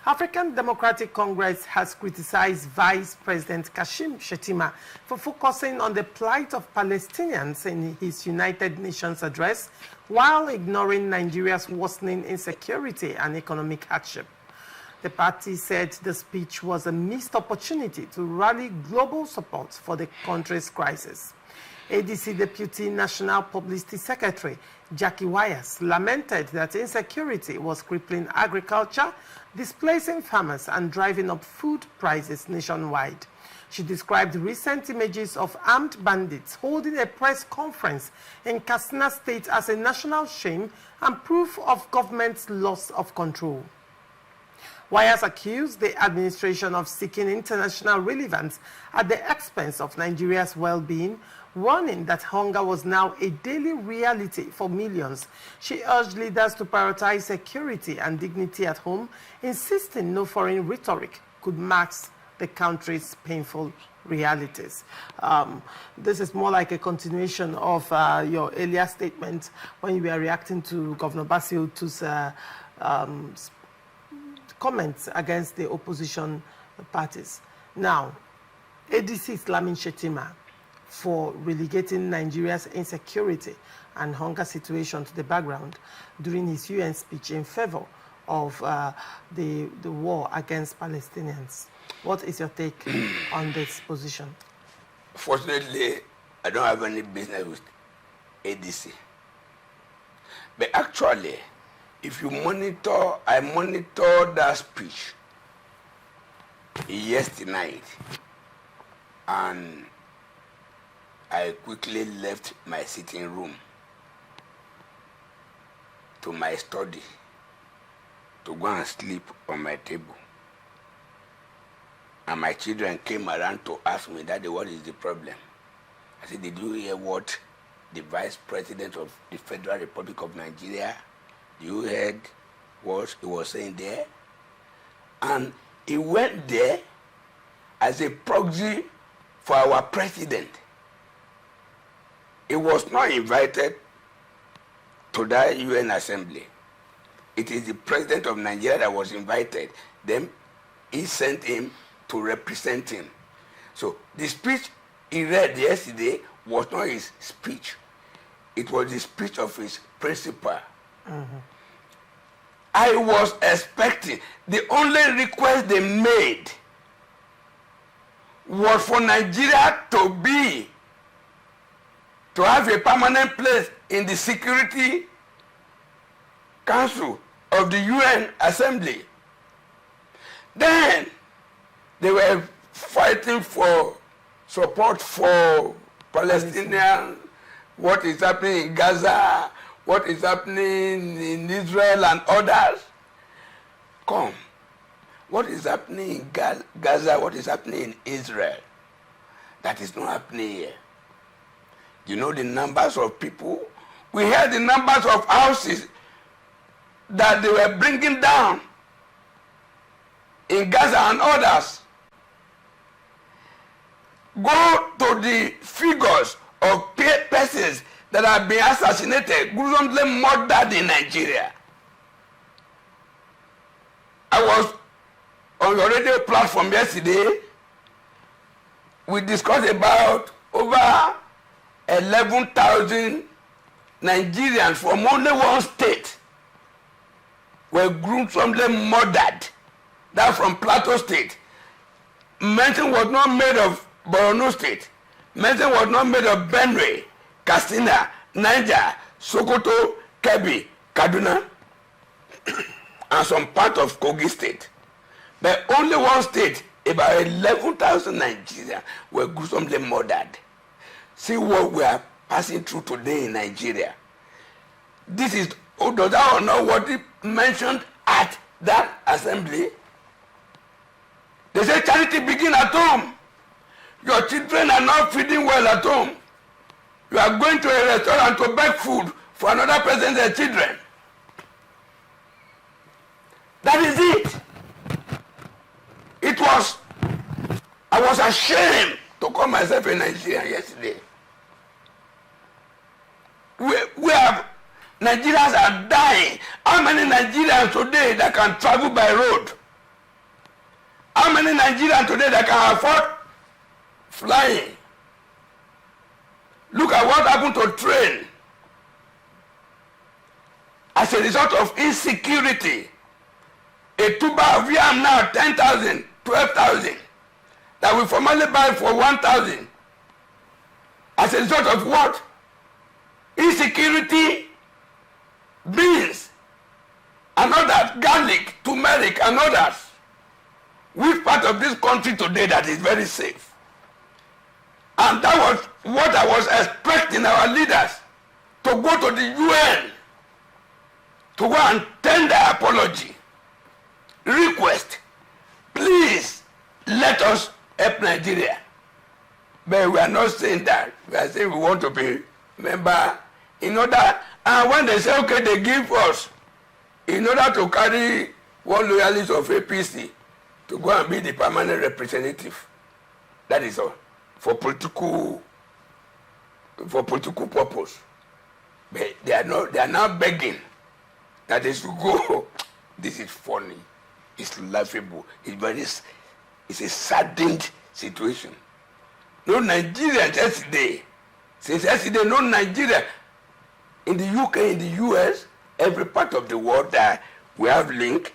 African Democratic Congress has criticized Vice President Kashim Shettima for focusing on the plight of Palestinians in his United Nations address while ignoring Nigeria's worsening insecurity and economic hardship. The party said the speech was a missed opportunity to rally global support for the country's crisis. ADC Deputy National Publicity Secretary Jackie Wires lamented that insecurity was crippling agriculture, displacing farmers and driving up food prices nationwide. She described recent images of armed bandits holding a press conference in Katsina State as a national shame and proof of government's loss of control. Wires accused the administration of seeking international relevance at the expense of Nigeria's well-being, warning that hunger was now a daily reality for millions. She urged leaders to prioritize security and dignity at home, insisting no foreign rhetoric could mask the country's painful realities. This is more like a continuation of your earlier statement when you were reacting to Governor Basiutu's comments against the opposition parties. Now, ADC Slams Shettima, for relegating Nigeria's insecurity and hunger situation to the background during his UN speech in favor of the war against Palestinians. What is your take on this position? Fortunately, I don't have any business with ADC. But actually, if you monitor, I monitored that speech yesterday night, and I quickly left my sitting room to my study to go and sleep on my table. And my children came around to ask me, Daddy, what is the problem? I said, did you hear what the Vice President of the Federal Republic of Nigeria, you heard what he was saying there? And he went there as a proxy for our president. He was not invited to that UN assembly. It is the president of Nigeria that was invited. Then he sent him to represent him. So the speech he read yesterday was not his speech. It was the speech of his principal. Mm-hmm. I was expecting, the only request they made was for Nigeria to have a permanent place in the Security Council of the UN Assembly. Then they were fighting for support for Palestinians, what is happening in Gaza, what is happening in Israel and others. Come, what is happening in Gaza, what is happening in Israel, that is not happening here. You know the numbers of people? We heard the numbers of houses that they were bringing down in Gaza and others. Go to the figures of persons that have been assassinated, gruesomely murdered in Nigeria. I was on your radio platform yesterday. We discussed about over 11,000 Nigerians from only one state were gruesomely murdered. That from Plateau State. Mention was not made of Borno State. Mention was not made of Benue, Katsina, Niger, Sokoto, Kebbi, Kaduna, and some part of Kogi State. But only one state, about 11,000 Nigerians were gruesomely murdered. See what we are passing through today in Nigeria. This is, does that know what he mentioned at that assembly? They say charity begins at home. Your children are not feeding well at home. You are going to a restaurant to beg food for another person's children. That is it. I was ashamed to call myself a Nigerian yesterday. We have, Nigerians are dying. How many Nigerians today that can travel by road How many Nigerians today that can afford flying? Look at what happened to train. As a result of insecurity, a tuber of yam now 10,000, 12,000, that we formerly buy for 1,000. As a result of what? Insecurity, beans, and others, garlic, turmeric, and others. Which part of this country today that is very safe? And that was what I was expecting our leaders to go to the UN, to go and tender apology, request, please let us help Nigeria. But we are not saying that. We are saying we want to be member in order, and when they say, okay, they give us, in order to carry one loyalist of APC to go and be the permanent representative. That is all. For political purpose. But they are now begging that they should go. This is funny. It's laughable. It's a saddened situation. No Nigerians yesterday. Since yesterday, no Nigeria. In the UK, in the US, every part of the world that we have link.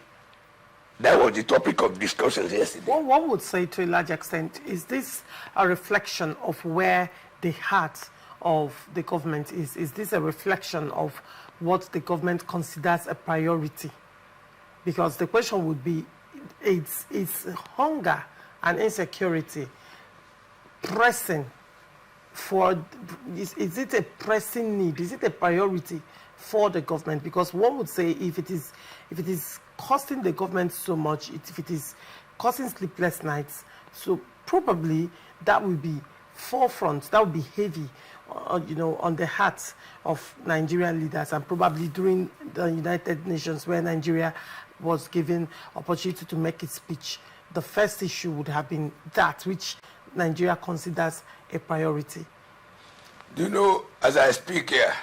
That was the topic of discussions yesterday. Well, one would say to a large extent, is this a reflection of where the heart of the government is? Is this a reflection of what the government considers a priority? Because the question would be, is hunger and insecurity pressing for, is it a pressing need? Is it a priority for the government? Because one would say if it is costing the government so much, if it is causing sleepless nights, so probably that will be forefront, that will be heavy, on the hearts of Nigerian leaders, and probably during the United Nations where Nigeria was given opportunity to make its speech, the first issue would have been that which Nigeria considers a priority. Do you know, as I speak here,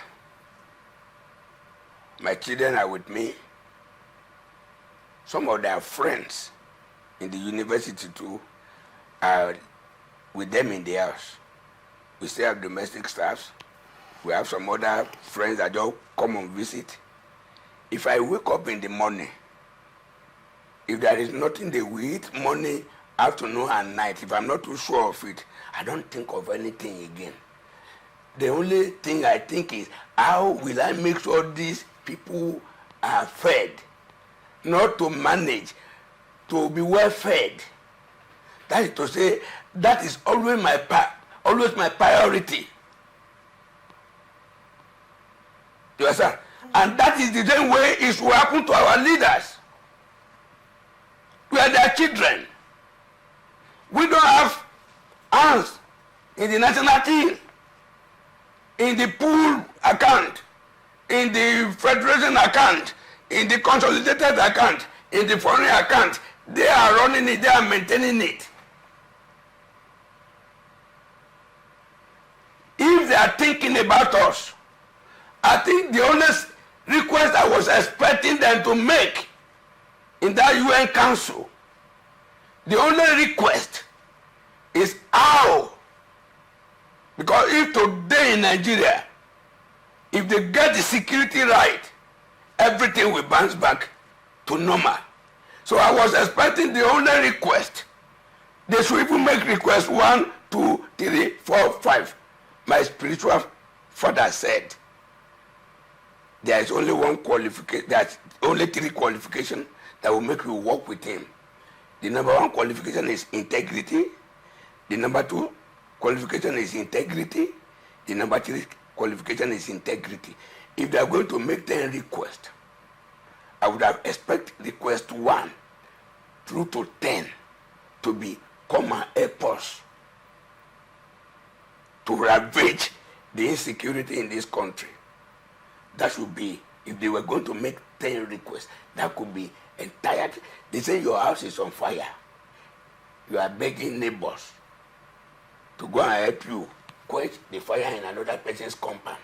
my children are with me. Some of their friends in the university too are with them in the house. We still have domestic staffs. We have some other friends that just come and visit. If I wake up in the morning, if there is nothing they will eat morning, afternoon, and night, if I'm not too sure of it, I don't think of anything again. The only thing I think is, how will I make sure these people are fed? Not to manage, to be well fed. That is to say, that is always my priority. You understand? And that is the same way it will happen to our leaders. We are their children. We don't have hands in the national team, in the pool account, in the federation account, in the consolidated account, in the foreign account. They are running it, they are maintaining it. If they are thinking about us, I think the only request I was expecting them to make in that UN Council, the only request is how. Because if today in Nigeria, if they get the security right, everything will bounce back to normal. So I was expecting the only request. They should even make request 1, 2, 3, 4, 5. My spiritual father said, there is only one qualification, there's only 3 qualifications that will make you work with him. The number 1 qualification is integrity. The number 2 qualification is integrity. The number 3 qualification is integrity. If they are going to make 10 requests, I would have expected request 1 through to 10 to be come and help us to ravage the insecurity in this country. That should be, if they were going to make 10 requests, that could be entire. They say your house is on fire. You are begging neighbors to go and help you quench the fire in another person's compound.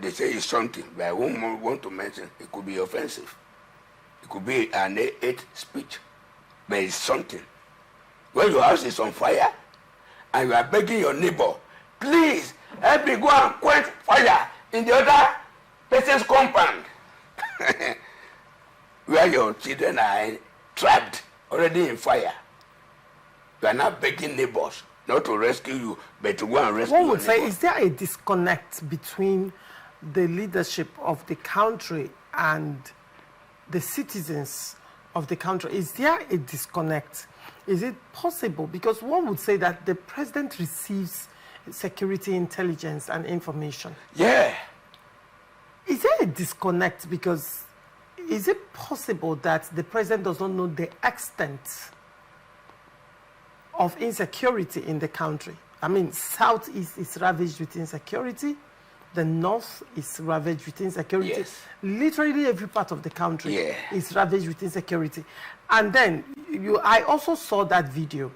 They say it's something, but I won't want to mention. It could be offensive. It could be an hate speech, but it's something. When your house is on fire and you are begging your neighbor, please help me go and quench fire in the other person's compound, where your children are trapped already in fire. You are not begging neighbors not to rescue you, but to go and rescue your neighbor. One would say, is there a disconnect between the leadership of the country and the citizens of the country? Is there a disconnect? Is it possible? Because one would say that the president receives security intelligence and information. Yeah. Is there a disconnect? Because is it possible that the president does not know the extent of insecurity in the country? I mean, Southeast is ravaged with insecurity. The North is ravaged with insecurity. Yes. Literally every part of the country is ravaged with insecurity. And then I also saw that video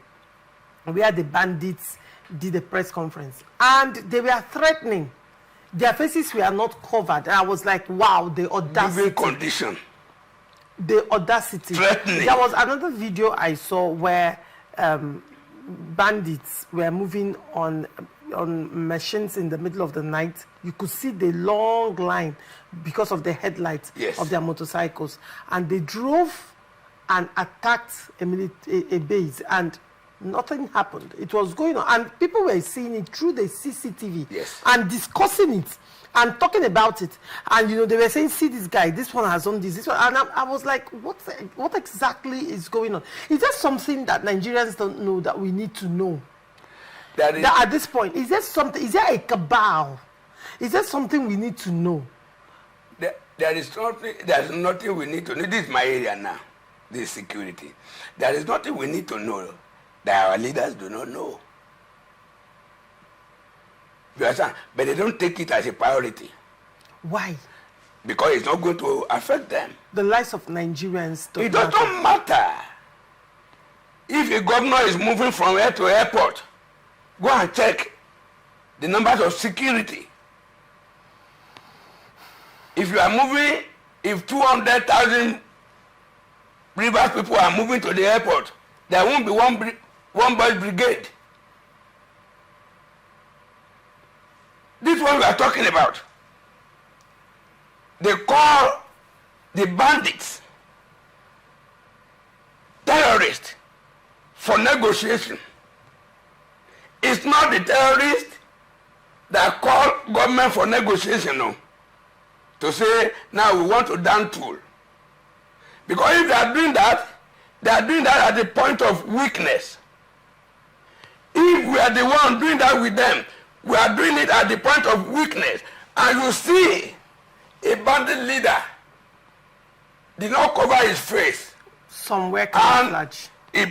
where the bandits did a press conference and they were threatening. Their faces were not covered. And I was like, wow, the audacity. Living condition. The audacity. Threatening. There was another video I saw where bandits were moving on machines in the middle of the night. You could see the long line because of the headlights of their motorcycles. And they drove and attacked a base, and nothing happened. It was going on, and people were seeing it through the CCTV and discussing it and talking about it. And they were saying, see this guy, this one has done this one. And I was like, what exactly is going on? Is there something that Nigerians don't know that we need to know? That at this point, is there a cabal? Is there something we need to know? There's nothing we need to know. This is my area now, this security. There is nothing we need to know that our leaders do not know. You understand? But they don't take it as a priority. Why? Because it's not going to affect them. The lives of Nigerians don't matter. It doesn't matter. If a governor is moving from here to airport, go and check the numbers of security. If you are moving, if 200,000 Rivers people are moving to the airport, there won't be one boys brigade. This is what we are talking about. They call the bandits terrorists for negotiation. It's not the terrorists that call government for negotiation, no. To say, now we want to down tool. Because if they are doing that at the point of weakness. If we are the one doing that with them, we are doing it at the point of weakness. And you see a bandit leader did not cover his face. Somewhere camouflage. He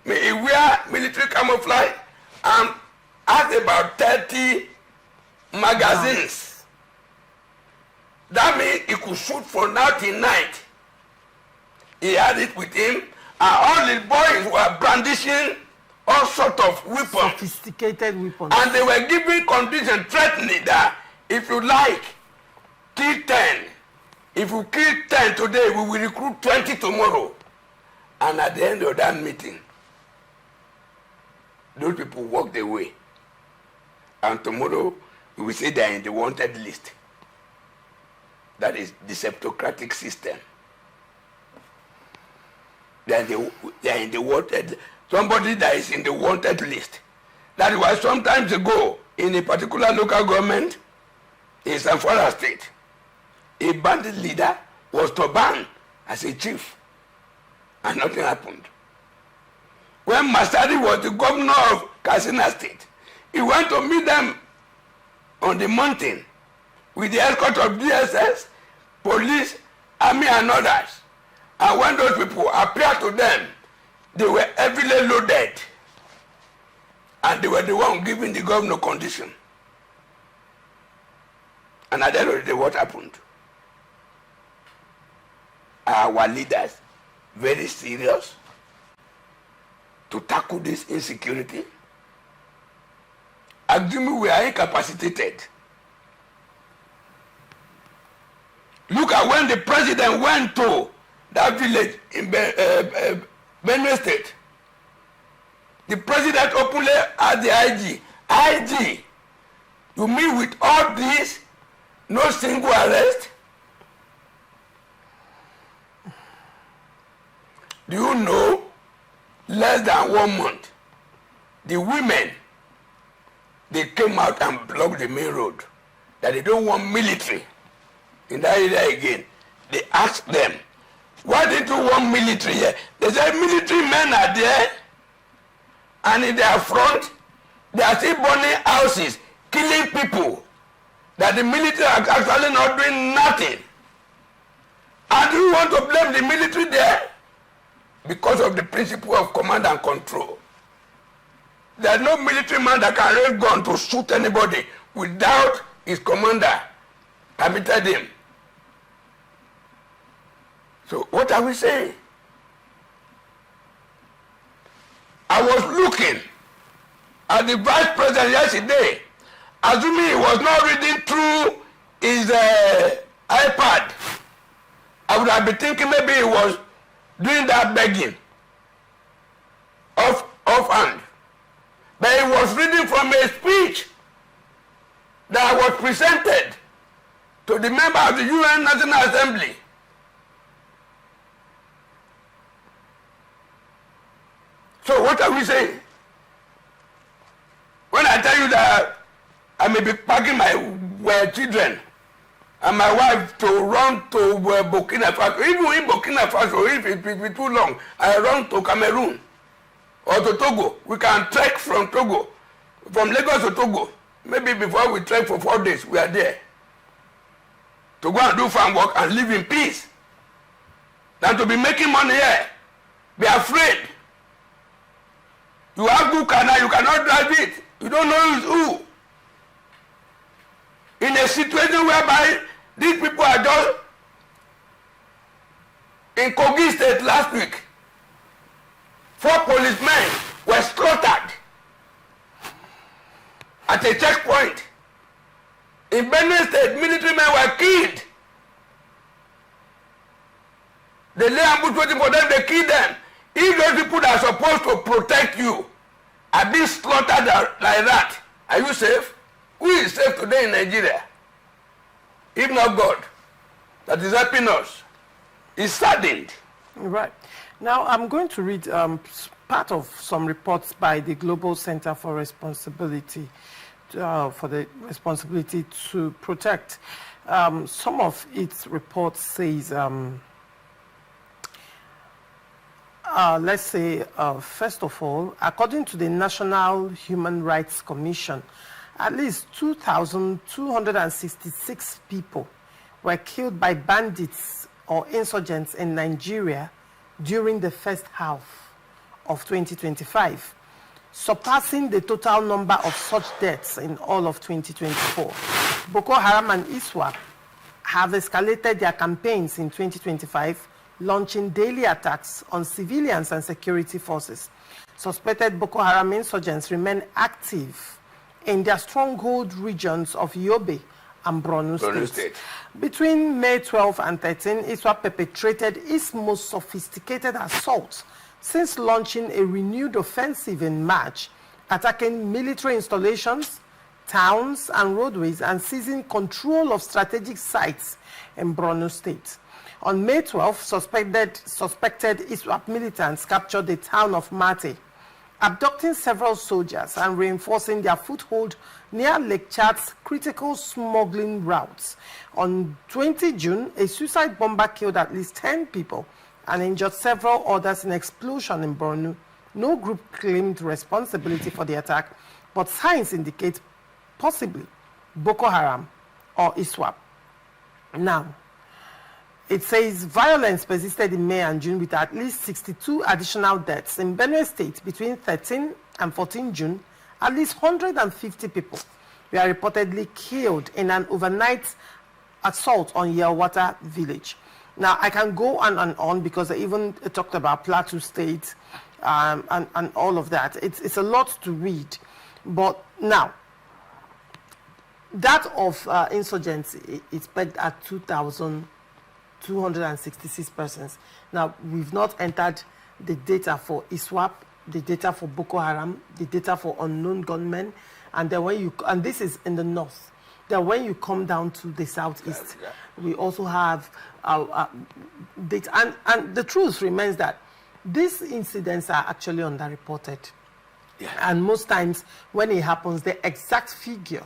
wear military camouflage and has about 30 magazines. Wow. That means he could shoot from now till night. He had it with him, and all the boys were brandishing all sorts of weapons. Sophisticated weapons. And they were giving conditions, threatening that if you like, kill 10. If you kill 10 today, we will recruit 20 tomorrow. And at the end of that meeting, those people walked away. And tomorrow, we will say they are in the wanted list. That is the kleptocratic system. They are in the wanted. Somebody that is in the wanted list. That was sometimes ago in a particular local government in Zamfara State. A bandit leader was to ban as a chief, and nothing happened. When Masari was the governor of Katsina State, he went to meet them on the mountain with the escort of DSS, police, army, and others. And when those people appeared to them, they were heavily loaded. And they were the one giving the governor condition. And at the end of the day, what happened? Our leaders, very serious to tackle this insecurity. Assuming we are incapacitated. Look at that when the president went to that village in Benue State, the president openly asked the IG, you mean with all this, no single arrest? Do you know, less than 1 month, the women, they came out and blocked the main road, that they don't want military in that area again. They asked them, why didn't you want military here? They said military men are there, and in their front, they are still burning houses, killing people, that the military are actually not doing nothing. And do you want to blame the military there? Because of the principle of command and control. There's no military man that can raise gun to shoot anybody without his commander permitted him. So what are we saying? I was looking at the vice president yesterday, assuming he was not reading through his iPad. I would have been thinking maybe he was doing that begging offhand. But he was reading from a speech that was presented to the member of the UN National Assembly. So what are we saying? When I tell you that I may be packing my children and my wife to run to Burkina Faso, even in Burkina Faso, if it will be too long, I run to Cameroon or to Togo. We can trek from Togo, from Lagos to Togo. Maybe before we trek for 4 days, we are there. To go and do farm work and live in peace. Than to be making money here. Be afraid. You have good car now, you cannot drive it. You don't know who. In a situation whereby these people are just in Kogi State last week, 4 policemen were slaughtered at a checkpoint. In Benue State, military men were killed. They lay ambush waiting for them, they kill them. If those people that are supposed to protect you are being slaughtered like that, are you safe? Who is safe today in Nigeria? If not God, that is helping us. Is saddened. Right. Now, I'm going to read part of some reports by the Global Center for Responsibility, for the responsibility to protect. Some of its reports says, let's say, first of all, according to the National Human Rights Commission, at least 2,266 people were killed by bandits or insurgents in Nigeria during the first half of 2025, surpassing the total number of such deaths in all of 2024. Boko Haram and ISWAP have escalated their campaigns in 2025, launching daily attacks on civilians and security forces. Suspected Boko Haram insurgents remain active in their stronghold regions of Yobe and Borno State. Between May 12 and 13, ISWAP perpetrated its most sophisticated assault since launching a renewed offensive in March, attacking military installations, towns and roadways, and seizing control of strategic sites in Borno State. On May 12, suspected ISWAP militants captured the town of Mate, abducting several soldiers and reinforcing their foothold near Lake Chad's critical smuggling routes. On 20 June, a suicide bomber killed at least 10 people and injured several others in an explosion in Borno. No group claimed responsibility for the attack, but signs indicate possibly Boko Haram or ISWAP. Now, it says violence persisted in May and June with at least 62 additional deaths. In Benue State, between 13 and 14 June, at least 150 people were reportedly killed in an overnight assault on Yelwata village. Now, I can go on and on because I even talked about Plateau State and all of that. It's a lot to read. But now, that of insurgency is pegged at 2,000 266 persons. Now, we've not entered the data for ISWAP, the data for Boko Haram, the data for unknown gunmen, and then and this is in the north. Then when you come down to the southeast, we also have data. And the truth remains that these incidents are actually underreported. Yeah. And most times when it happens, the exact figure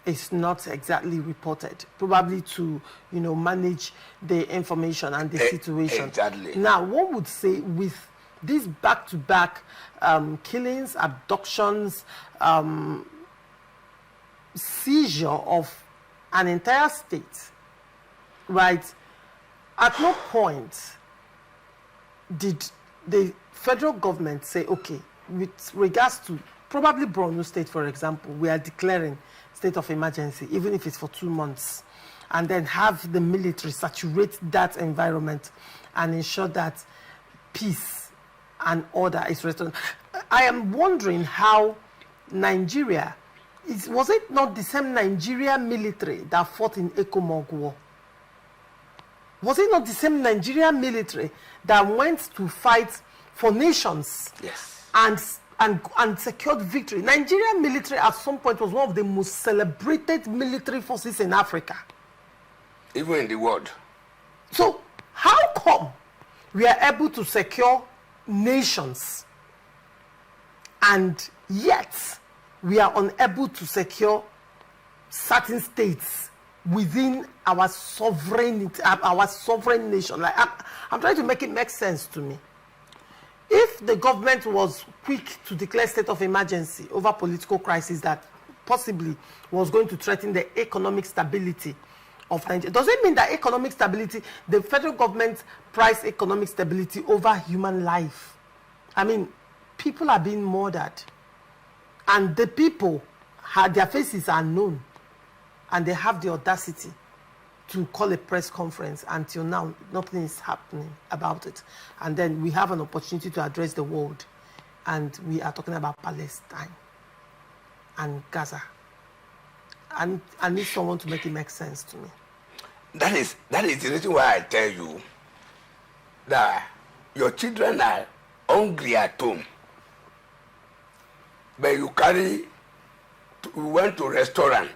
is not exactly reported, probably to, manage the information and the situation. Exactly. Now, one would say with these back-to-back killings, abductions, seizure of an entire state, right? At no point did the federal government say, okay, with regards to probably Borno State, for example, we are declaring state of emergency, even if it's for 2 months, and then have the military saturate that environment and ensure that peace and order is restored. I am wondering how Nigeria, was it not the same Nigeria military that fought in Ekomog War? Was it not the same Nigeria military that went to fight for nations? Yes. And secured victory? Nigerian military at some point was one of the most celebrated military forces in Africa. Even in the world. So how come we are able to secure nations and yet we are unable to secure certain states within our sovereign nation? Like, I'm trying to make it make sense to me. If the government was quick to declare state of emergency over political crisis that possibly was going to threaten the economic stability of Nigeria, does it mean that economic stability, the federal government priced economic stability over human life? I mean, people are being murdered, and the people, their faces are known, and they have the audacity to call a press conference. Until now, nothing is happening about it. And then we have an opportunity to address the world, and we are talking about Palestine and Gaza. And I need someone to make it make sense to me. That is the reason why I tell you that your children are hungry at home, but you went to a restaurant,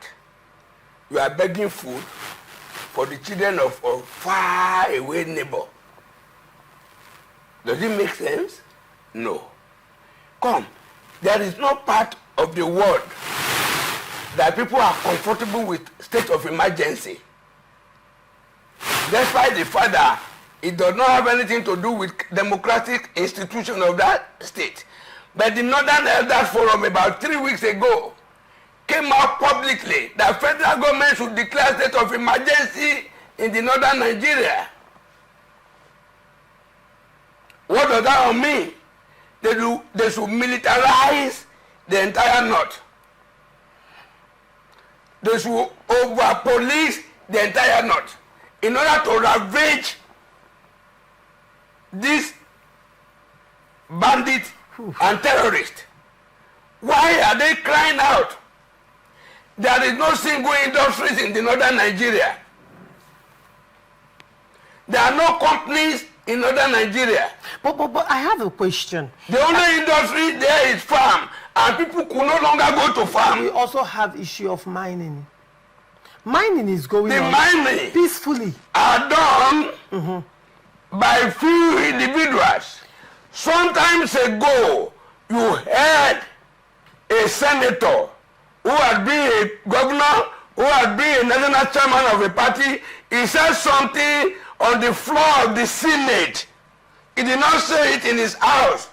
you are begging food for the children of far away neighbor. Does it make sense? No. Come, there is no part of the world that people are comfortable with state of emergency. Despite the fact that it does not have anything to do with democratic institution of that state. But the Northern Elders Forum about 3 weeks ago came out publicly that federal government should declare state of emergency in the northern Nigeria. What does that mean? They should militarize the entire north. They should over-police the entire north in order to ravage these bandits and terrorists. Why are they crying out? There is no single industries in the northern Nigeria. There are no companies in northern Nigeria. But I have a question. The only industry there is farm, and people could no longer go to farm. We also have issue of mining. Mining is going on mining peacefully. Are done by few individuals. Sometimes ago, you heard a senator who had been a governor, who had been a national chairman of a party. He said something on the floor of the Senate. He did not say it in his house,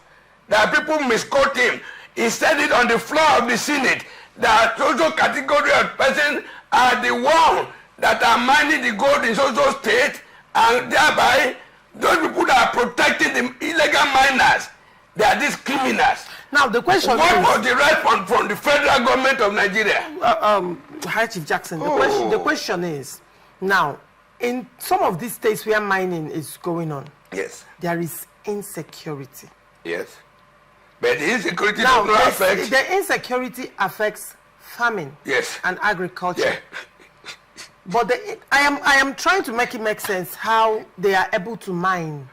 that people misquote him. He said it on the floor of the Senate, that social category of person are the one that are mining the gold in social state, and thereby those people that are protecting the illegal miners, they are these criminals. Now the question is, what was the response from the federal government of Nigeria? Hi Chief Jackson, the question is, now in some of these states where mining is going on, yes, there is insecurity. Yes, but the insecurity does not affect. The insecurity affects farming, yes, and agriculture. Yeah. But I am trying to make it make sense how they are able to mine.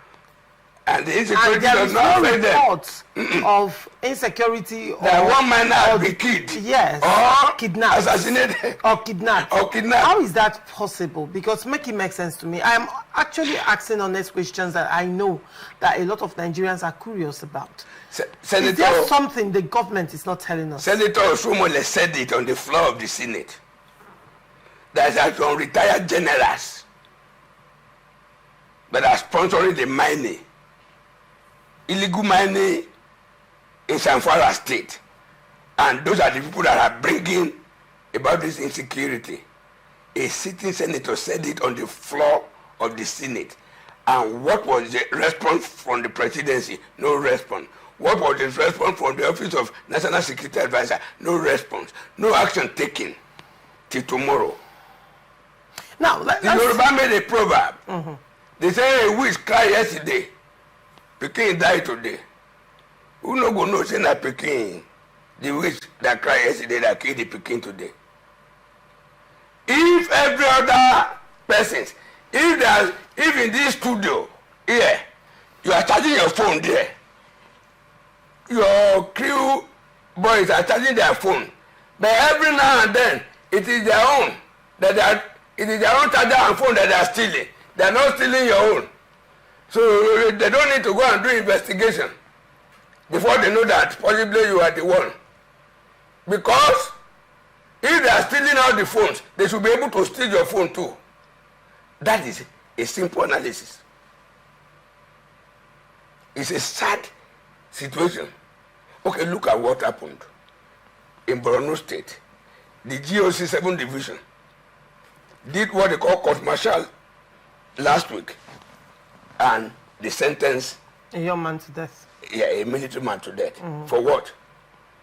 And the insecurity does not affect them. Reports of insecurity or one miner has been killed. Yes. Or kidnapped. Assassinated. Or kidnapped. Or kidnapped. How is that possible? Because make it make sense to me. I am actually asking honest questions that I know that a lot of Nigerians are curious about. Senator, is there something the government is not telling us? Senator Osumole said it on the floor of the Senate. That are some retired generals that are sponsoring the mining. Illegal mining in Zamfara state, and those are the people that are bringing about this insecurity. A sitting senator said it on the floor of the Senate, and what was the response from the presidency? No response. What was the response from the office of National Security Advisor? No response. No action taken till tomorrow. Now, the Yoruba made a proverb. They say a witch cried yesterday, Pekin died today. Who no go know say na Pekin, the witch that cried yesterday that killed the Pekin today. If every other person, if in this studio here, you are charging your phone there, your crew boys are charging their phone, but every now and then it is their own it is their own charger and phone that they are stealing. They are not stealing your own. So they don't need to go and do investigation before they know that possibly you are the one. Because if they are stealing out the phones, they should be able to steal your phone too. That is a simple analysis. It's a sad situation. Okay, look at what happened in Borno State. The GOC 7 Division did what they call court martial last week, and they sentenced a young man to death. Yeah, a military man to death. For what?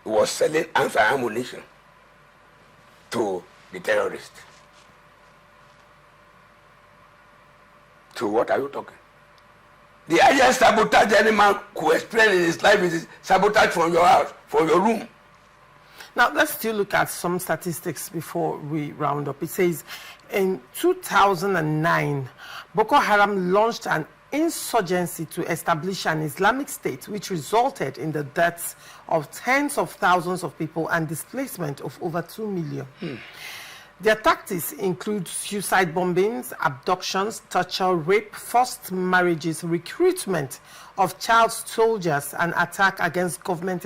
He was selling arms and ammunition to the terrorists. So what are you talking? The highest sabotage any man could experience in his life is sabotage from your house, from your room. Now, let's still look at some statistics before we round up. It says, in 2009, Boko Haram launched an insurgency to establish an Islamic State, which resulted in the deaths of tens of thousands of people and displacement of over 2 million. Their tactics include suicide bombings, abductions, torture, rape, forced marriages, recruitment of child soldiers, and attack against government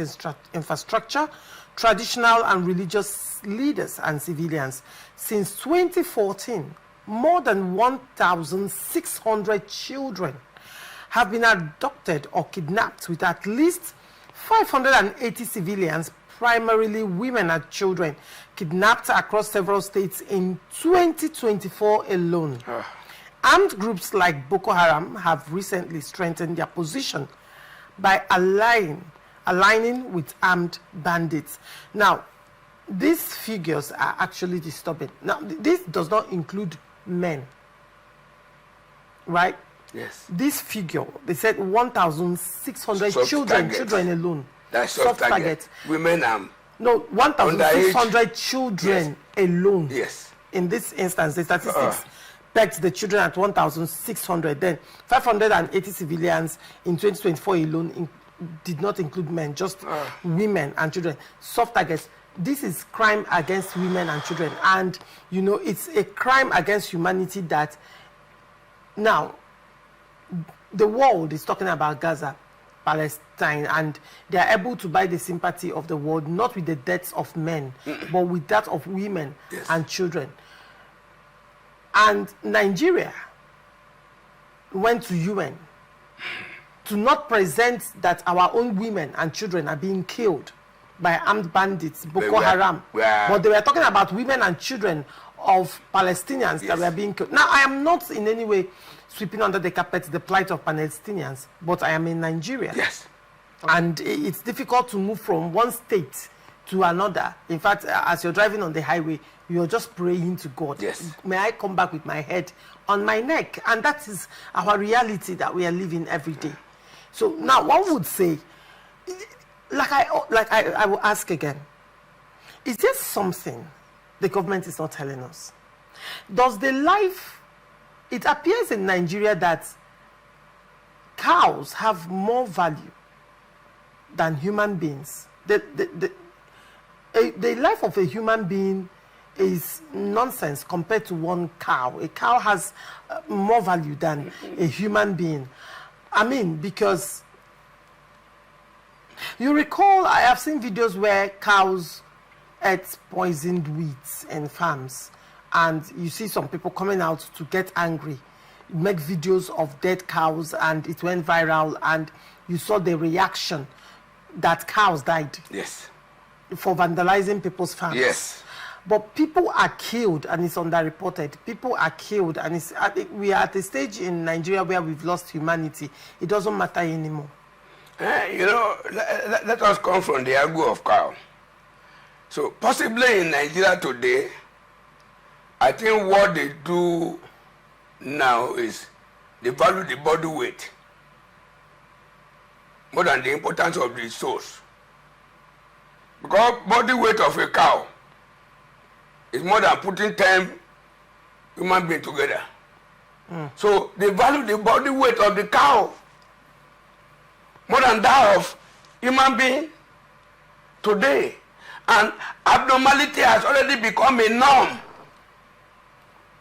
infrastructure, traditional and religious leaders and civilians. Since 2014, more than 1,600 children have been abducted or kidnapped, with at least 580 civilians, primarily women and children, kidnapped across several states in 2024 alone. Armed groups like Boko Haram have recently strengthened their position by aligning with armed bandits. Now, these figures are actually disturbing. Now, this does not include men, right? Yes. This figure, they said 1,600 children alone. That's soft target. Women no, 1,600 children alone. Yes. In this instance, the statistics pegged the children at 1,600. Then 580 civilians in 2024 alone did not include men, just women and children. Soft targets. This is crime against women and children. And, you know, it's a crime against humanity that now the world is talking about Gaza, Palestine, and they are able to buy the sympathy of the world, not with the deaths of men, but with that of women and children. And Nigeria went to UN to not present that our own women and children are being killed by armed bandits, Boko Haram. But they were talking about women and children of Palestinians that were being killed. Now, I am not in any way sweeping under the carpet the plight of Palestinians, but I am in Nigeria. Yes. And it's difficult to move from one state to another. In fact, as you're driving on the highway, you're just praying to God. Yes. May I come back with my head on my neck? And that is our reality that we are living every day. So now one would say, like I will ask again, is there something the government is not telling us? Does the life, it appears in Nigeria that cows have more value than human beings. The life of a human being is nonsense compared to one cow. A cow has more value than a human being. I mean, because you recall, I have seen videos where cows ate poisoned weeds in farms, and you see some people coming out to get angry, make videos of dead cows, and it went viral, and you saw the reaction that cows died. Yes. For vandalizing people's farms. Yes. But people are killed, and it's underreported. People are killed, and we are at a stage in Nigeria where we've lost humanity. It doesn't matter anymore. You know, let us come from the angle of cow. So possibly in Nigeria today, I think what they do now is they value the body weight more than the importance of the source. Because body weight of a cow is more than putting 10 human beings together. So they value the body weight of the cow more than that of human being today. And abnormality has already become a norm.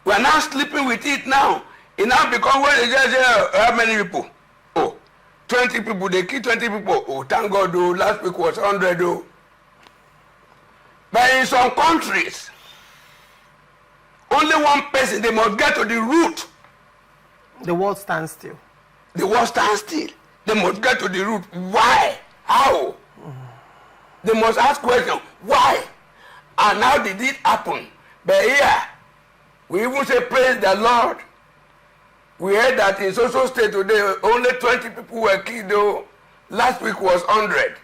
We are now sleeping with it now. It now becomes, when they just say, how many people? Oh, 20 people, they kill 20 people. Oh, thank God, though, last week was 100, though. But in some countries, only one person, they must get to the root. The world stands still. The world stands still. They must get to the root. Why? How? They must ask questions. Why? And how did it happen? But here, we even say, praise the Lord. We heard that in social state today, only 20 people were killed, though last week was 100.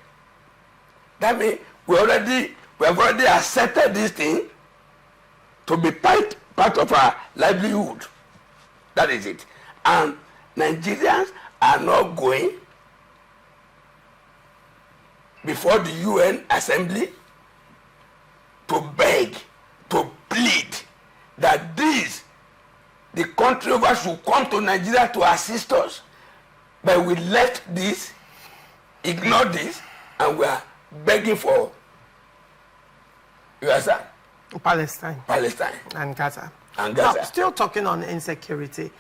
That means we have already accepted this thing to be part of our livelihood. That is it. And Nigerians are not going before the UN Assembly to beg, to plead that the country over should come to Nigeria to assist us. But we left this, ignored this, and we are begging for, you understand? Palestine. Palestine. And Gaza. And Gaza. Now, still talking on insecurity.